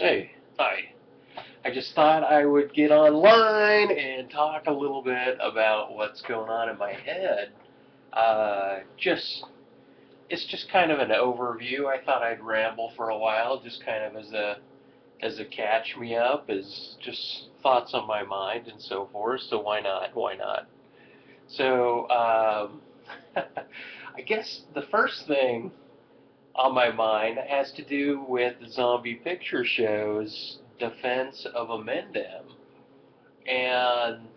Hey, hi. I just thought I would get online and talk a little bit about what's going on in my head. It's just kind of an overview. I thought I'd ramble for a while, just kind of as a catch me up, as just thoughts on my mind and so forth. So why not? Why not? So I guess the first thing on my mind has to do with the Zombie Picture Show's defense of Amendem and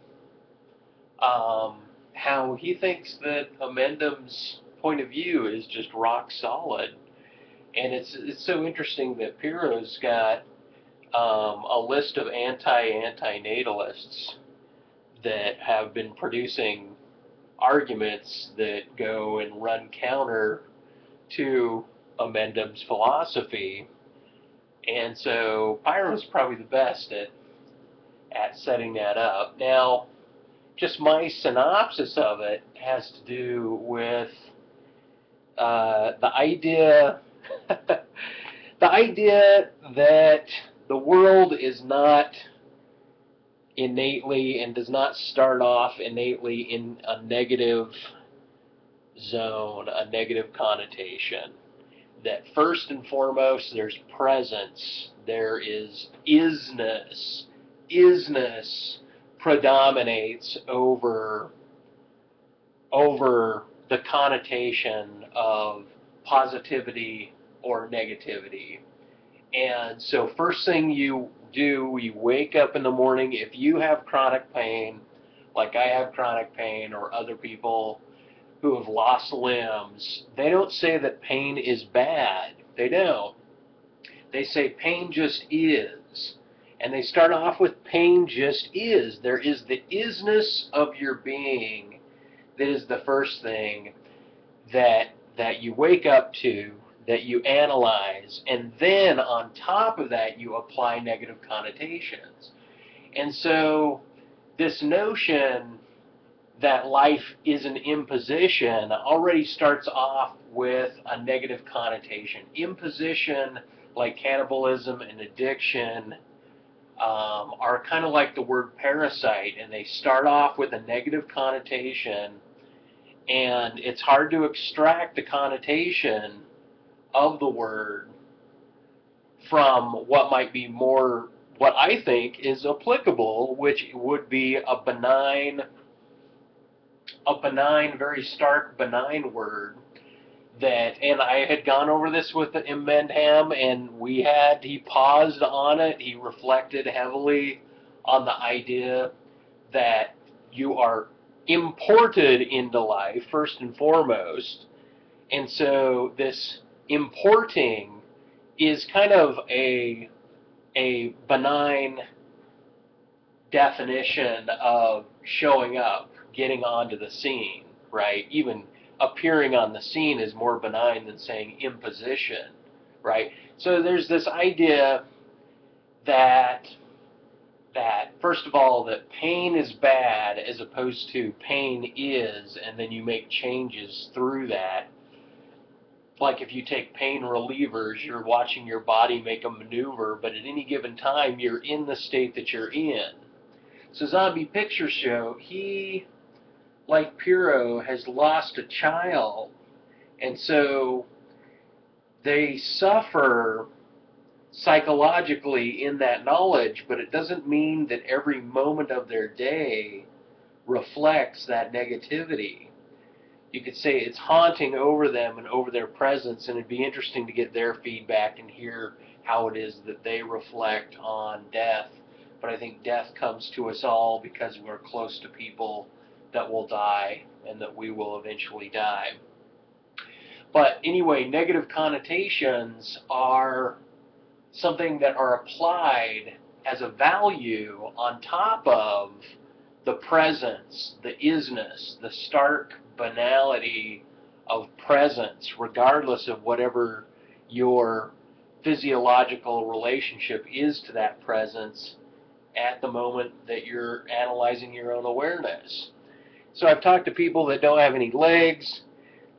how he thinks that Amendem's point of view is just rock solid. And it's so interesting that Piro's got a list of anti-antinatalists that have been producing arguments that go and run counter to Amendem's philosophy. And so Pyro's probably the best at setting that up. Now, just my synopsis of it has to do with the idea the idea that the world is not innately and does not start off innately in a negative zone, a negative connotation. That first and foremost there's presence, there is isness. Isness predominates over the connotation of positivity or negativity. And so first thing you do, you wake up in the morning, if you have chronic pain, like I have chronic pain, or other people who have lost limbs, they don't say that pain is bad. They don't. They say pain just is. And they start off with pain just is. There is the isness of your being that is the first thing that you wake up to, that you analyze, and then on top of that you apply negative connotations. And so this notion that life is an imposition already starts off with a negative connotation. Imposition, like cannibalism and addiction, are kind of like the word parasite, and they start off with a negative connotation, and it's hard to extract the connotation of the word from what might be more, what I think is applicable, which would be a benign, very stark, benign word that, and I had gone over this with Mendham, and he paused on it, he reflected heavily on the idea that you are imported into life, first and foremost, and so this importing is kind of a benign definition of showing up, getting onto the scene, right? Even appearing on the scene is more benign than saying imposition, right? So there's this idea that first of all, that pain is bad as opposed to pain is, and then you make changes through that. Like if you take pain relievers, you're watching your body make a maneuver, but at any given time, you're in the state that you're in. So Zombie Picture Show, he, like Piro, has lost a child, and so they suffer psychologically in that knowledge, but it doesn't mean that every moment of their day reflects that negativity. You could say it's haunting over them and over their presence, and it'd be interesting to get their feedback and hear how it is that they reflect on death. But I think death comes to us all because we're close to people that will die and that we will eventually die. But anyway, negative connotations are something that are applied as a value on top of the presence, the isness, the stark banality of presence, regardless of whatever your physiological relationship is to that presence at the moment that you're analyzing your own awareness. So I've talked to people that don't have any legs,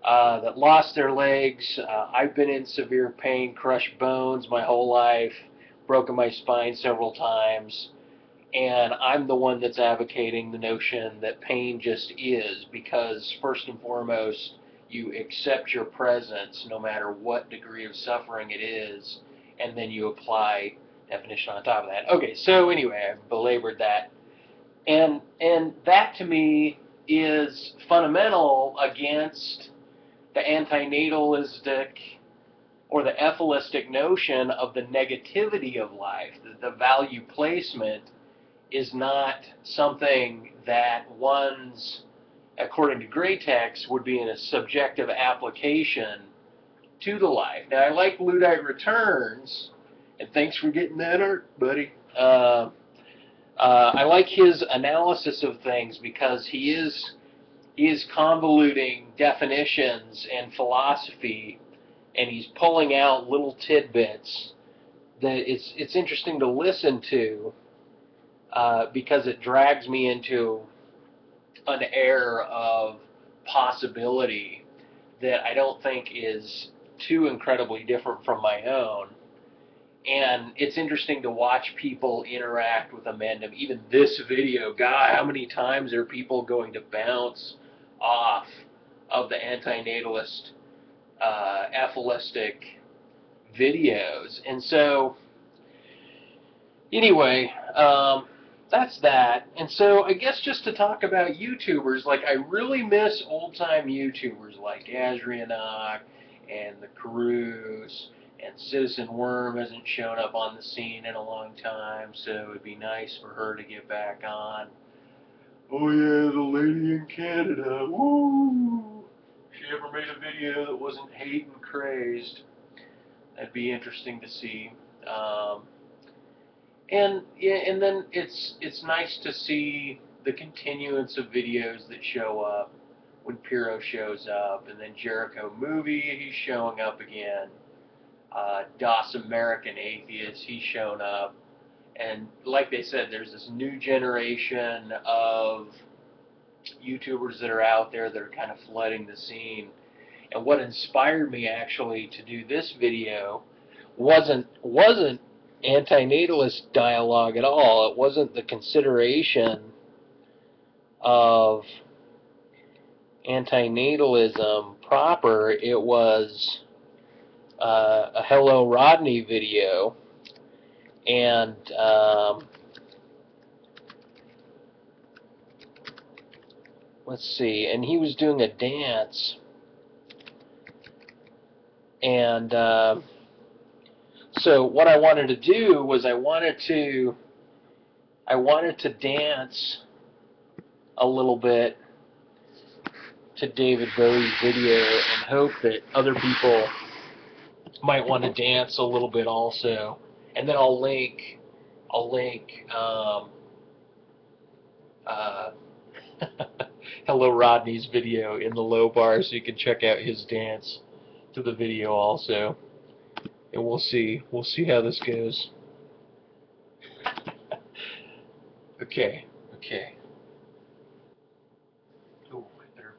that lost their legs. I've been in severe pain, crushed bones my whole life, broken my spine several times, and I'm the one that's advocating the notion that pain just is, because first and foremost, you accept your presence no matter what degree of suffering it is, and then you apply definition on top of that. Okay, so anyway, I've belabored that. And that to me is fundamental against the antinatalistic or the euphemistic notion of the negativity of life. The value placement is not something that one's, according to gray text, would be in a subjective application to the life. Now, I like Luddite Returns, and thanks for getting that art, buddy. I like his analysis of things because he is convoluting definitions and philosophy, and he's pulling out little tidbits that it's interesting to listen to because it drags me into an air of possibility that I don't think is too incredibly different from my own. And it's interesting to watch people interact with Amendum. Even this video, God, how many times are people going to bounce off of the antinatalist, apholistic videos? And so, anyway, that's that. And so, I guess just to talk about YouTubers, like, I really miss old-time YouTubers like Azrianok and the Carews. And Citizen Worm hasn't shown up on the scene in a long time, so it would be nice for her to get back on. Oh yeah, the lady in Canada, woo! If she ever made a video that wasn't hate and crazed, that'd be interesting to see. And then it's nice to see the continuance of videos that show up when Piro shows up, and then Jericho Movie, he's showing up again. Das American Atheist, he's shown up. And like they said, there's this new generation of YouTubers that are out there that are kind of flooding the scene. And what inspired me actually to do this video wasn't antinatalist dialogue at all. It wasn't the consideration of antinatalism proper. It was a HelloRodney video, and let's see, and he was doing a dance, and so what I wanted to do was I wanted to dance a little bit to David Bowie's video and hope that other people might want to dance a little bit also. And then I'll link HelloRodney's video in the low bar so you can check out his dance to the video also. And we'll see how this goes. Okay. Ooh, I better.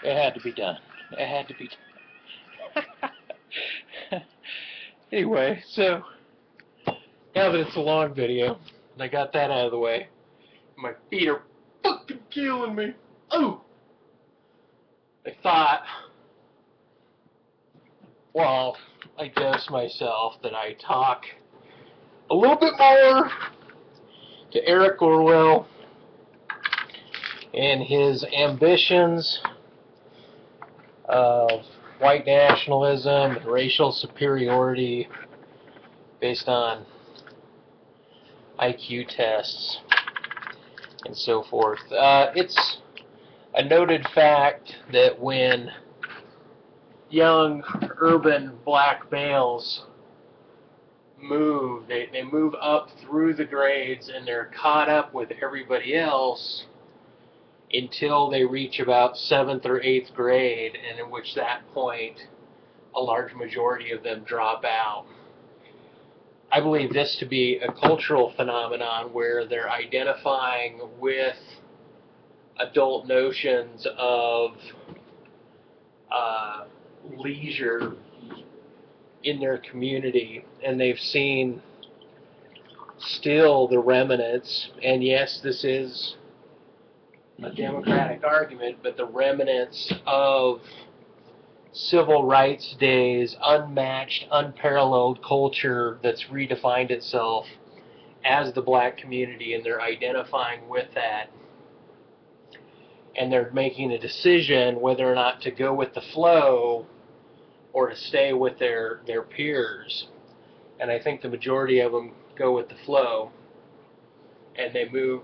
It had to be done. It had to be done. Anyway, so now that it's a long video, and I got that out of the way, my feet are fucking killing me. Oh! I thought, well, I dose myself that I talk a little bit more to Eric Orwell and his ambitions of white nationalism and racial superiority based on IQ tests and so forth. It's a noted fact that when young urban black males move, they move up through the grades and they're caught up with everybody else until they reach about 7th or 8th grade, and in which that point a large majority of them drop out. I believe this to be a cultural phenomenon where they're identifying with adult notions of leisure in their community, and they've seen still the remnants, and yes, this is a democratic argument, but the remnants of civil rights days, unmatched, unparalleled culture that's redefined itself as the black community, and they're identifying with that. And they're making a decision whether or not to go with the flow or to stay with their peers. And I think the majority of them go with the flow, and they move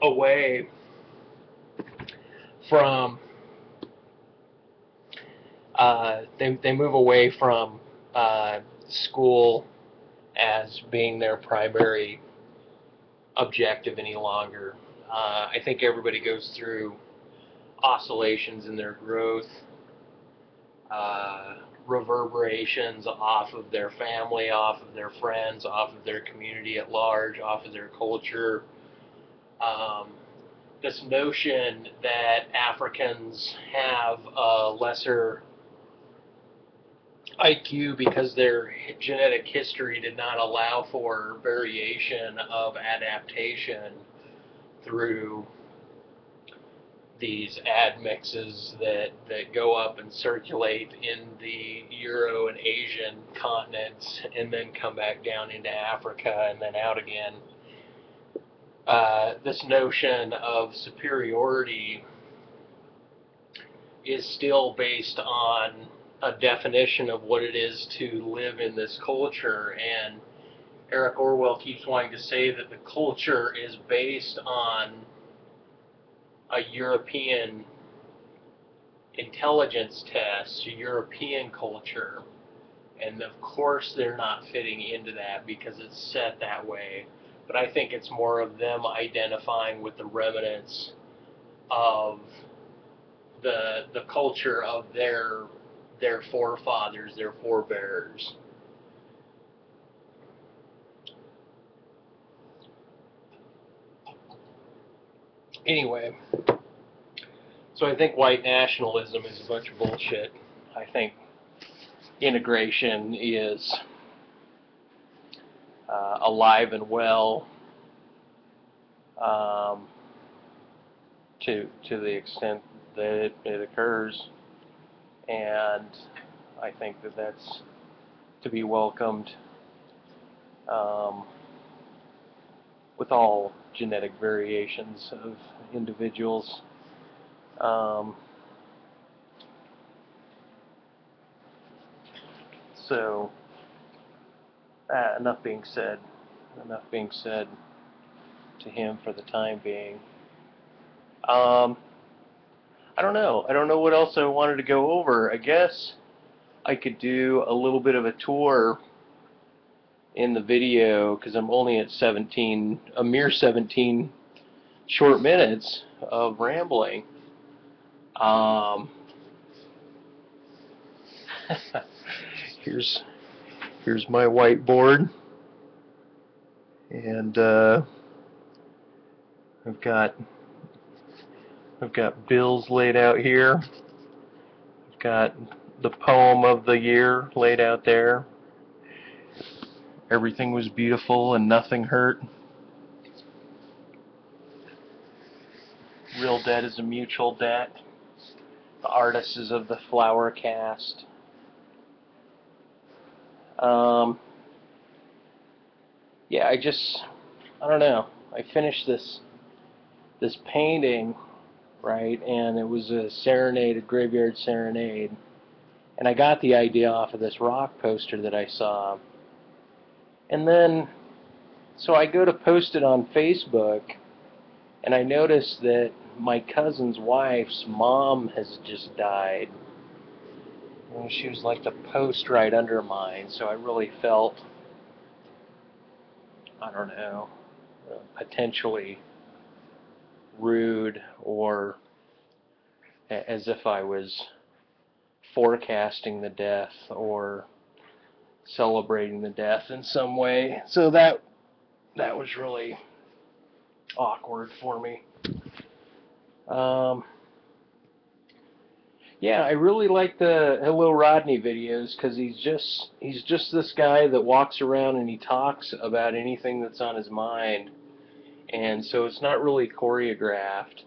away from they move away from school as being their primary objective any longer. I think everybody goes through oscillations in their growth, reverberations off of their family, off of their friends, off of their community at large, off of their culture. This notion that Africans have a lesser IQ because their genetic history did not allow for variation of adaptation through these admixes that go up and circulate in the Euro and Asian continents and then come back down into Africa and then out again. This notion of superiority is still based on a definition of what it is to live in this culture, and Eric Orwell keeps wanting to say that the culture is based on a European intelligence test, a European culture. And of course they're not fitting into that because it's set that way. But I think it's more of them identifying with the remnants of the culture of their forefathers, their forebears. Anyway, so I think white nationalism is a bunch of bullshit. I think integration is alive and well to the extent that it occurs, and I think that that's to be welcomed with all genetic variations of individuals. So enough being said to him for the time being. I don't know what else I wanted to go over. I guess I could do a little bit of a tour in the video because I'm only at a mere 17 short minutes of rambling. Here's my whiteboard, and I've got bills laid out here. I've got the poem of the year laid out there. Everything was beautiful and nothing hurt. Real debt is a mutual debt. The artist is of the flower cast. Yeah, I don't know. I finished this painting, right, and it was a graveyard serenade, and I got the idea off of this rock poster that I saw, and then, so I go to post it on Facebook, and I noticed that my cousin's wife's mom has just died, and she was like the post right under mine, so I really felt, I don't know, potentially rude, or as if I was forecasting the death or celebrating the death in some way. So that was really awkward for me. Yeah, I really like the HelloRodney videos because he's just this guy that walks around and he talks about anything that's on his mind, and so it's not really choreographed.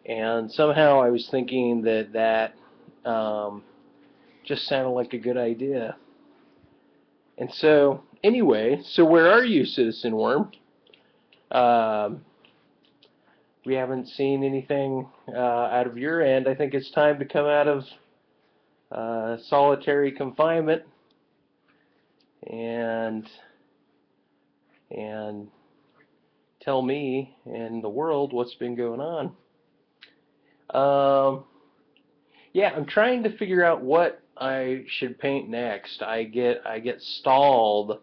And somehow I was thinking that just sounded like a good idea. And so, anyway, so where are you, Citizen Worm? We haven't seen anything out of your end. I think it's time to come out of solitary confinement and tell me and the world what's been going on. Yeah, I'm trying to figure out what I should paint next. I get stalled,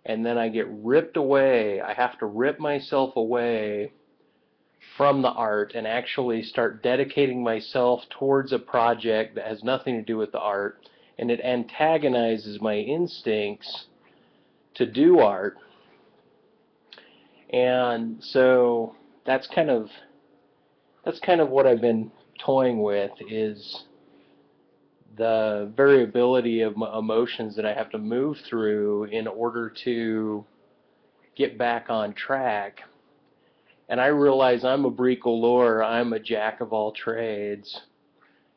and then I get ripped away. I have to rip myself away from the art and actually start dedicating myself towards a project that has nothing to do with the art, and it antagonizes my instincts to do art. And so that's kind of what I've been toying with, is the variability of emotions that I have to move through in order to get back on track. And I realize I'm a bricoleur, I'm a jack of all trades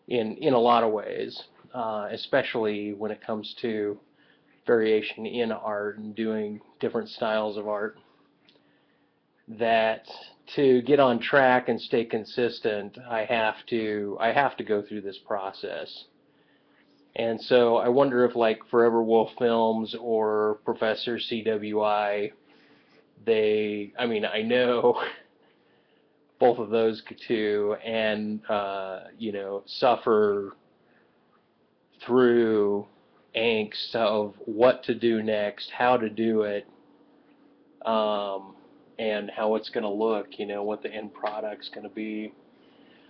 in a lot of ways, especially when it comes to variation in art and doing different styles of art. That to get on track and stay consistent, I have to go through this process. And so I wonder if like Forever Wolf Films or Professor CWI, I mean, I know both of those two, and suffer through angst of what to do next, how to do it, and how it's going to look, what the end product's going to be.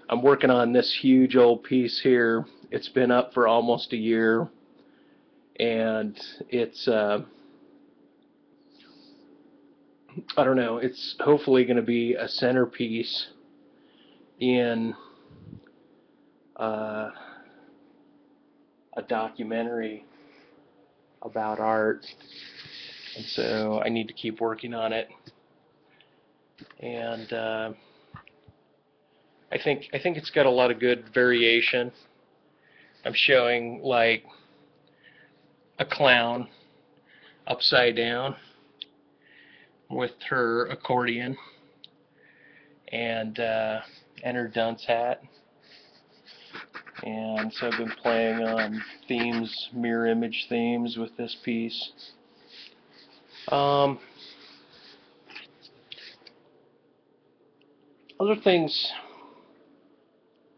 I'm working on this huge old piece here. It's been up for almost a year, and it's I don't know, it's hopefully going to be a centerpiece in a documentary about art, and so I need to keep working on it. And I think it's got a lot of good variation. I'm showing like a clown upside down with her accordion and her dunce hat. And so I've been playing on themes, mirror image themes with this piece. Other things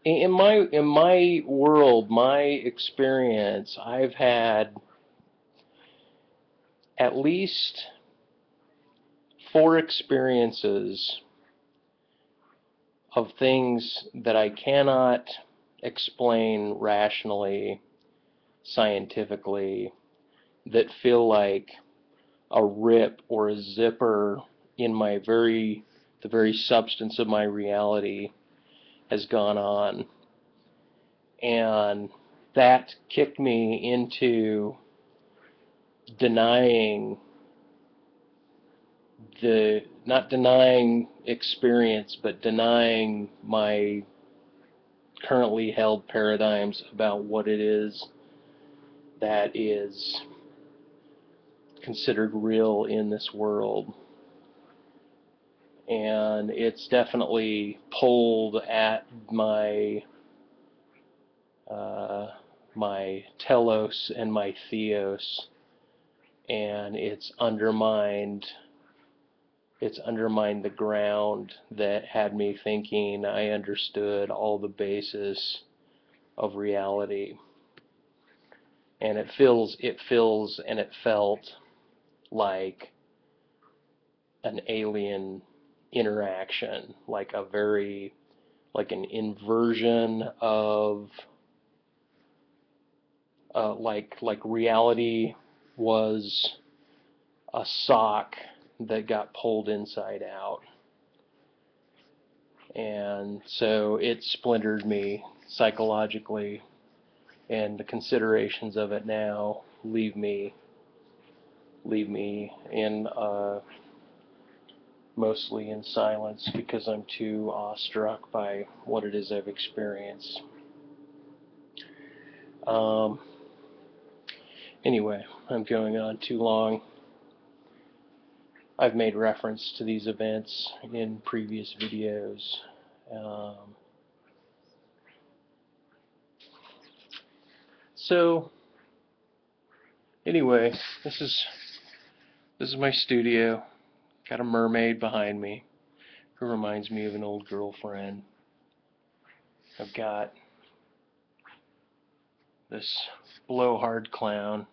in my world, my experience, I've had at least 4 experiences of things that I cannot explain rationally, scientifically, that feel like a rip or a zipper in the very substance of my reality has gone on. And that kicked me into not denying experience, but denying my currently held paradigms about what it is that is considered real in this world. And it's definitely pulled at my my telos and my theos, and it's undermined the ground that had me thinking I understood all the basis of reality. And it feels and it felt like an alien interaction, like an inversion of like reality was a sock that got pulled inside out. And so it splintered me psychologically, and the considerations of it now leave me in mostly in silence, because I'm too awestruck by what it is I've experienced. Anyway, I'm going on too long. I've made reference to these events in previous videos. So anyway, this is my studio. Got a mermaid behind me who reminds me of an old girlfriend. I've got this blowhard clown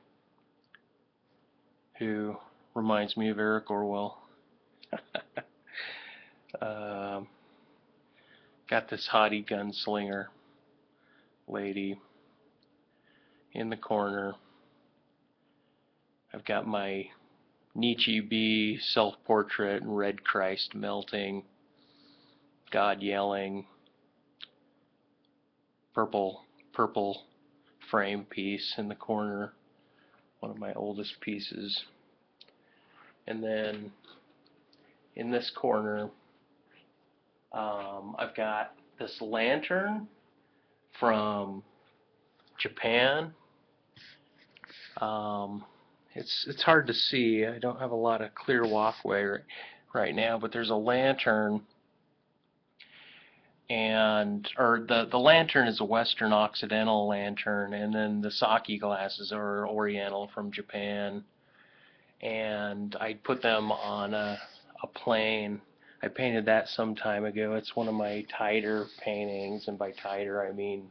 who reminds me of Eric Orwell. Got this haughty gunslinger lady in the corner. I've got my Nietzsche B self-portrait and red Christ melting, God yelling, purple frame piece in the corner, one of my oldest pieces. And then in this corner, I've got this lantern from Japan. It's hard to see. I don't have a lot of clear walkway right now, but there's a lantern or the lantern is a Western Occidental lantern, and then the sake glasses are Oriental from Japan. And I put them on a plane. I painted that some time ago. It's one of my tighter paintings, and by tighter I mean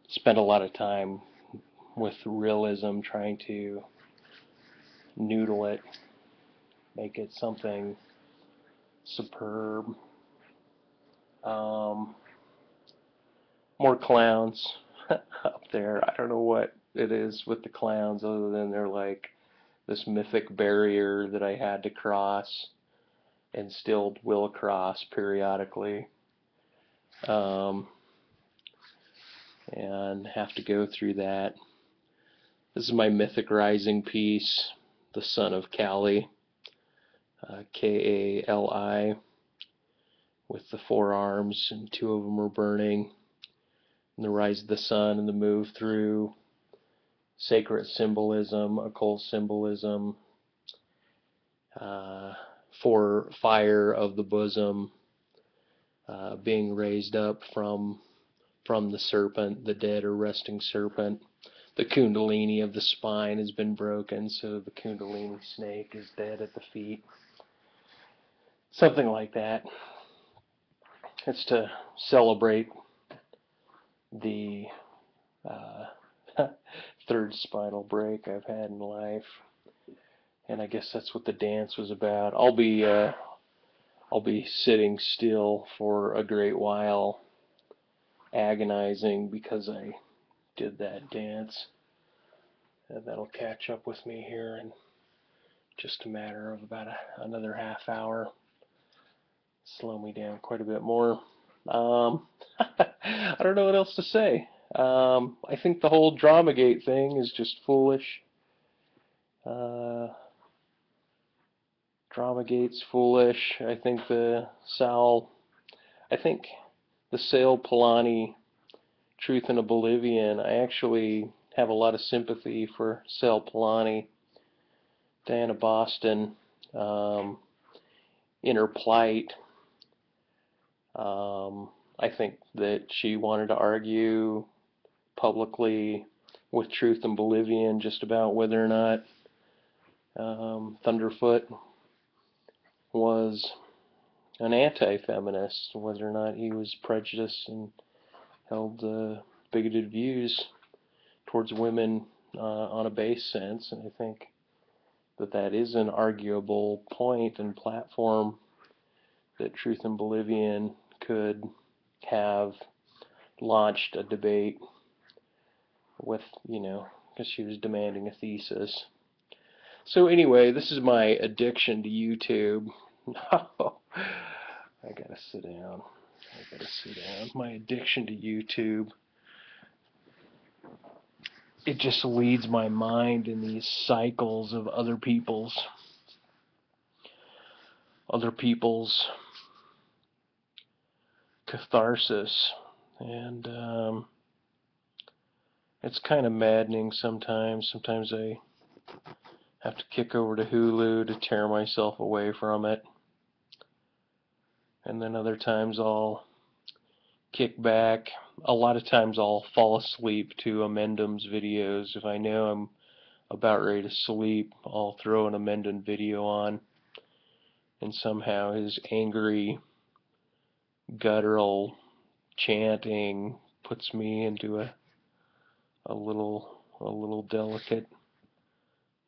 spent a lot of time with realism, trying to noodle it, make it something superb. More clowns up there. I don't know what it is with the clowns, other than they're like this mythic barrier that I had to cross and still will cross periodically, and have to go through that. This is my mythic rising piece, the Son of Kali, K-A-L-I, with the 4 arms, and 2 of them are burning, and the rise of the sun and the move through sacred symbolism, occult symbolism, for fire of the bosom, being raised up from the serpent, the dead or resting serpent. The kundalini of the spine has been broken, so the kundalini snake is dead at the feet. Something like that. It's to celebrate the 3rd spinal break I've had in life, and I guess that's what the dance was about. I'll be sitting still for a great while, agonizing because I did that dance, and that'll catch up with me here in just a matter of about another half hour. Slow me down quite a bit more. I don't know what else to say. I think the whole Dramagate thing is just foolish. Dramagate's foolish. I think the Sal Polanyi Truth in a Bolivian, I actually have a lot of sympathy for Sal Polanyi. Diana Boston, in her plight, I think that she wanted to argue publicly with Truth in Bolivian just about whether or not Thunderfoot was an anti-feminist, whether or not he was prejudiced and held bigoted views towards women on a base sense. And I think that is an arguable point and platform that Truth in Bolivian could have launched a debate with, because she was demanding a thesis. So anyway, this is my addiction to YouTube. I gotta sit down. My addiction to YouTube. It just leads my mind in these cycles of other people's catharsis, and it's kind of maddening sometimes. Sometimes I have to kick over to Hulu to tear myself away from it, and then other times I'll kick back. A lot of times I'll fall asleep to Amendum's videos. If I know I'm about ready to sleep, I'll throw an Amendum video on, and somehow his angry, guttural chanting puts me into a little delicate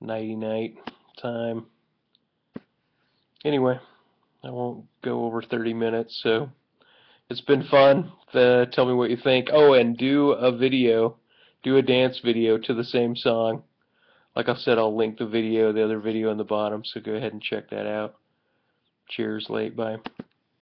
nighty-night time. Anyway, I won't go over 30 minutes, so it's been fun. Tell me what you think. Oh, and do a dance video to the same song. Like I said, I'll link the other video in the bottom, so go ahead and check that out. Cheers, late, bye.